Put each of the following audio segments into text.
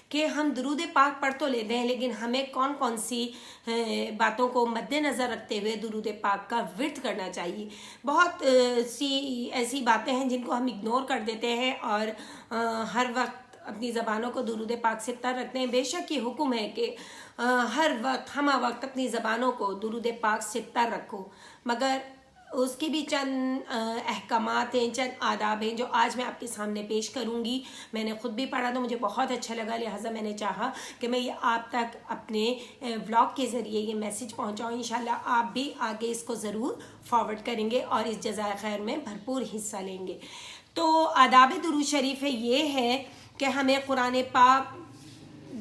کہ ہم درود پاک پڑھ تو لیتے ہیں لیکن ہمیں کون کون سی باتوں کو مد نظر رکھتے ہوئے درود پاک کا ورد کرنا چاہیے۔ بہت سی ایسی باتیں ہیں جن کو ہم اگنور کر دیتے ہیں اور ہر وقت اپنی زبانوں کو درود پاک سے تر رکھتے ہیں۔ بے شک یہ حکم ہے کہ ہر وقت ہمہ وقت اپنی زبانوں کو درود پاک سے تر رکھو، مگر اس کی بھی چند احکامات ہیں، چند آداب ہیں جو آج میں آپ کے سامنے پیش کروں گی۔ میں نے خود بھی پڑھا تو مجھے بہت اچھا لگا، لہٰذا میں نے چاہا کہ میں یہ آپ تک اپنے ولاگ کے ذریعے یہ میسیج پہنچاؤں۔ انشاءاللہ آپ بھی آگے اس کو ضرور فارورڈ کریں گے اور اس جزائے خیر میں بھرپور حصہ لیں گے۔ تو آداب درود شریف یہ ہے کہ ہمیں قرآن پاک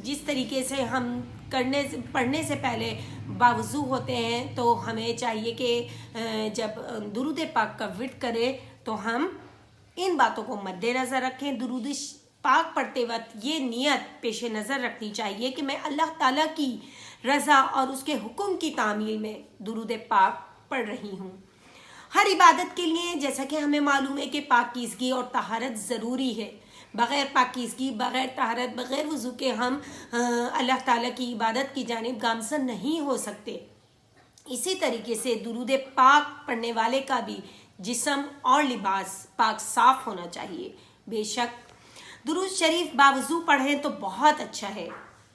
جس طریقے سے ہم پڑھنے سے پہلے باوضو ہوتے ہیں تو ہمیں چاہیے کہ جب درود پاک کا ورد کرے تو ہم ان باتوں کو مد نظر رکھیں۔ درود پاک پڑھتے وقت یہ نیت پیش نظر رکھنی چاہیے کہ میں اللہ تعالیٰ کی رضا اور اس کے حکم کی تعمیل میں درود پاک پڑھ رہی ہوں۔ ہر عبادت کے لیے جیسا کہ ہمیں معلوم ہے کہ پاکیزگی اور طہارت ضروری ہے۔ بغیر پاکیزگی، بغیر طہارت، بغیر وضو کے ہم اللہ تعالیٰ کی عبادت کی جانب گامزن نہیں ہو سکتے۔ اسی طریقے سے درود پاک پڑھنے والے کا بھی جسم اور لباس پاک صاف ہونا چاہیے۔ بے شک درود شریف باوضو پڑھیں تو بہت اچھا ہے۔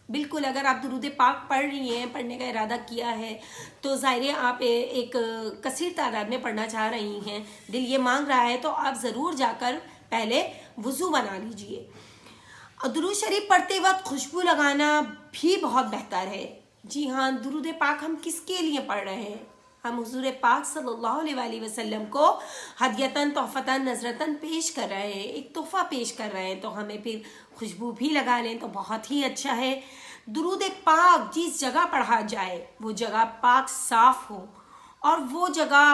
بالکل اگر آپ درود پاک پڑھ رہی ہیں، پڑھنے کا ارادہ کیا ہے تو ظاہر ہے آپ ایک کثیر تعداد میں پڑھنا چاہ رہی ہیں، دل یہ مانگ رہا ہے تو آپ ضرور جا کر پہلے وضو بنا لیجئے۔ درود شریف پڑھتے وقت خوشبو لگانا بھی بہت بہتر ہے۔ جی ہاں، درود پاک ہم کس کے لیے پڑھ رہے ہیں؟ ہم حضور پاک صلی اللہ علیہ وآلہ وسلم کو ہدیتاً، تحفتاً، نذرتاً پیش کر رہے ہیں، ایک تحفہ پیش کر رہے ہیں، تو ہمیں پھر خوشبو بھی لگا لیں تو بہت ہی اچھا ہے۔ درود پاک جس جگہ پڑھا جائے وہ جگہ پاک صاف ہو اور وہ جگہ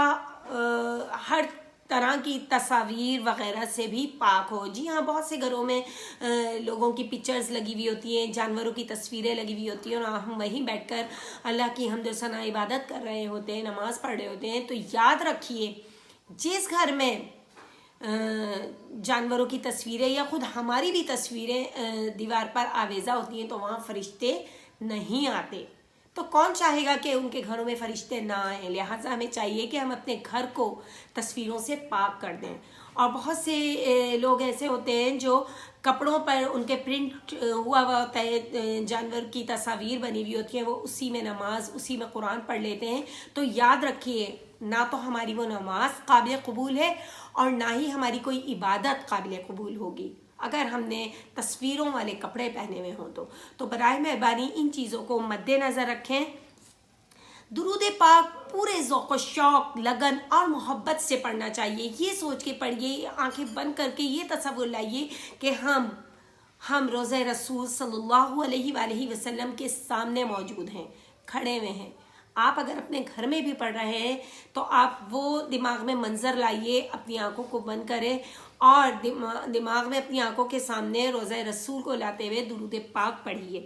ہر طرح کی تصاویر وغیرہ سے بھی پاک ہو۔ جی ہاں، بہت سے گھروں میں لوگوں کی پکچرز لگی ہوئی ہوتی ہیں، جانوروں کی تصویریں لگی ہوئی ہوتی ہیں اور ہم وہیں بیٹھ کر اللہ کی حمد و ثنا عبادت کر رہے ہوتے ہیں، نماز پڑھ رہے ہوتے ہیں۔ تو یاد رکھیے جس گھر میں جانوروں کی تصویریں یا خود ہماری بھی تصویریں دیوار پر آویزہ ہوتی ہیں تو وہاں فرشتے نہیں آتے، تو کون چاہے گا کہ ان کے گھروں میں فرشتے نہ آئیں؟ لہٰذا ہمیں چاہیے کہ ہم اپنے گھر کو تصویروں سے پاک کر دیں۔ اور بہت سے لوگ ایسے ہوتے ہیں جو کپڑوں پر ان کے پرنٹ ہوا ہوتا ہے، جانور کی تصاویر بنی ہوئی ہوتی ہیں، وہ اسی میں نماز، اسی میں قرآن پڑھ لیتے ہیں۔ تو یاد رکھیے نہ تو ہماری وہ نماز قابل قبول ہے اور نہ ہی ہماری کوئی عبادت قابل قبول ہوگی اگر ہم نے تصویروں والے کپڑے پہنے ہوئے ہوں تو براہ مہربانی ان چیزوں کو مد نظر رکھیں۔ درود پاک پورے ذوق و شوق، لگن اور محبت سے پڑھنا چاہیے۔ یہ سوچ کے پڑھیے، آنکھیں بند کر کے یہ تصور لائیے کہ ہم روضہ رسول صلی اللہ علیہ وآلہ وسلم کے سامنے موجود ہیں، کھڑے ہوئے ہیں۔ آپ اگر اپنے گھر میں بھی پڑھ رہے ہیں تو آپ وہ دماغ میں منظر لائیے، اپنی آنکھوں کو بند کریں اور دماغ میں اپنی آنکھوں کے سامنے روضہ رسول کو لاتے ہوئے درود پاک پڑھیے۔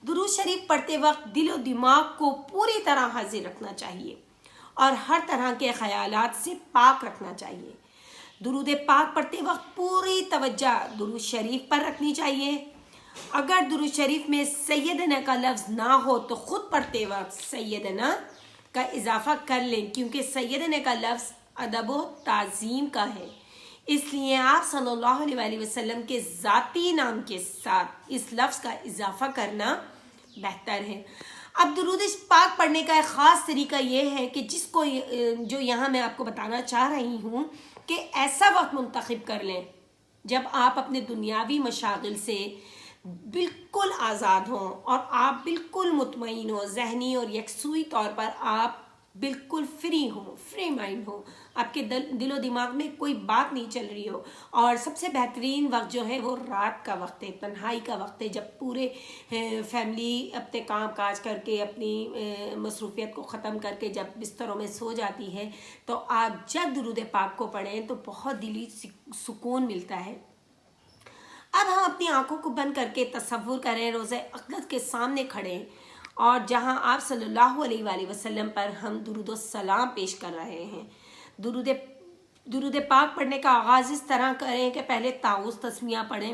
درود شریف پڑھتے وقت دل و دماغ کو پوری طرح حاضر رکھنا چاہیے اور ہر طرح کے خیالات سے پاک رکھنا چاہیے۔ درود پاک پڑھتے وقت پوری توجہ درود شریف پر رکھنی چاہیے۔ اگر درود شریف میں سیدنا کا لفظ نہ ہو تو خود پڑھتے وقت سیدنا کا اضافہ کر لیں، کیونکہ سیدنا کا لفظ ادب و تعظیم کا ہے، اس لیے آپ صلی اللہ علیہ وآلہ وسلم کے ذاتی نام کے ساتھ اس لفظ کا اضافہ کرنا بہتر ہے۔ اب درود پاک پڑھنے کا ایک خاص طریقہ یہ ہے کہ جو یہاں میں آپ کو بتانا چاہ رہی ہوں کہ ایسا وقت منتخب کر لیں جب آپ اپنے دنیاوی مشاغل سے بالکل آزاد ہوں اور آپ بالکل مطمئن ہوں، ذہنی اور یکسوئی طور پر آپ بالکل فری مائنڈ ہو، آپ کے دل و دماغ میں کوئی بات نہیں چل رہی ہو۔ اور سب سے بہترین وقت جو ہے وہ رات کا وقت ہے، تنہائی کا وقت ہے، جب پورے فیملی اپنے کام کاج کر کے، اپنی مصروفیت کو ختم کر کے جب بستروں میں سو جاتی ہے تو آپ جب درود پاک کو پڑھیں تو بہت دلی سکون ملتا ہے۔ اب ہم اپنی آنکھوں کو بند کر کے تصور کریں روضہ اقدس کے سامنے کھڑے اور جہاں آپ صلی اللہ علیہ وآلہ وسلم پر ہم درود و سلام پیش کر رہے ہیں۔ درود پاک پڑھنے کا آغاز اس طرح کریں کہ پہلے تعوذ تسمیہ پڑھیں،